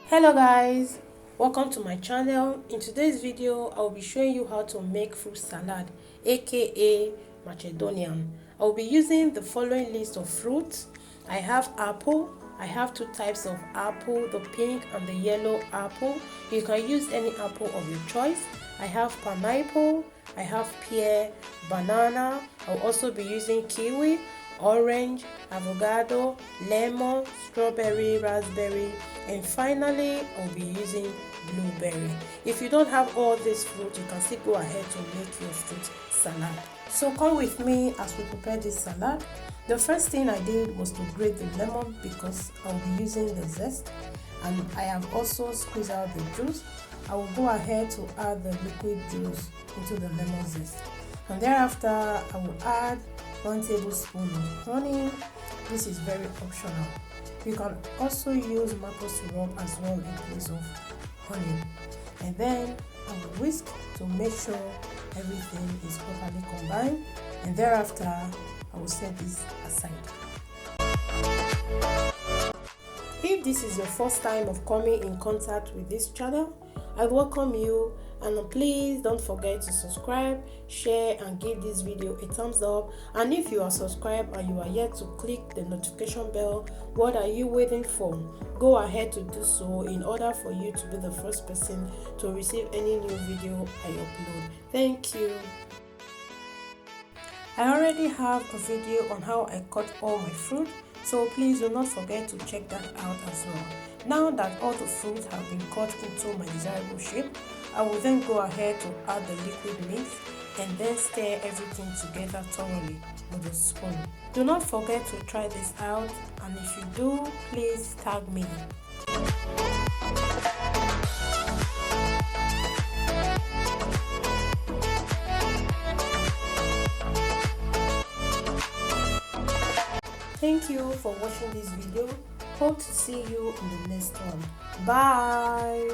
Hello guys, welcome to my channel. In today's video I will be showing you how to make fruit salad, aka Macedonian. I will be using the following list of fruits. I have apple. I have two types of apple, the pink and the yellow apple. You can use any apple of your choice. I have pineapple, I have pear, banana. I'll also be using kiwi, orange, avocado, lemon, strawberry, raspberry, and finally I'll be using blueberry. If you don't have all these fruits, you can still go ahead to make your fruit salad. So come with me as we prepare this salad. The first thing I did was to grate the lemon because I'll be using the zest, and I have also squeezed out the juice. I will go ahead to add the liquid juice into the lemon zest, and thereafter I will add 1 tablespoon of honey. This is very optional. You can also use maple syrup as well in place of honey. And then I will whisk to make sure everything is properly combined. And thereafter I will set this aside. If this is your first time of coming in contact with this channel, I welcome you, and please don't forget to subscribe, share, and give this video a thumbs up. And if you are subscribed and you are yet to click the notification bell, what are you waiting for? Go ahead to do so in order for you to be the first person to receive any new video I upload. Thank you. I already have a video on how I cut all my fruit, so please do not forget to check that out as well. Now that all the fruits have been cut into my desirable shape, I will then go ahead to add the liquid mix and then stir everything together thoroughly with a spoon. Do not forget to try this out, and if you do, please tag me. Thank you for watching this video. Hope to see you in the next one. Bye.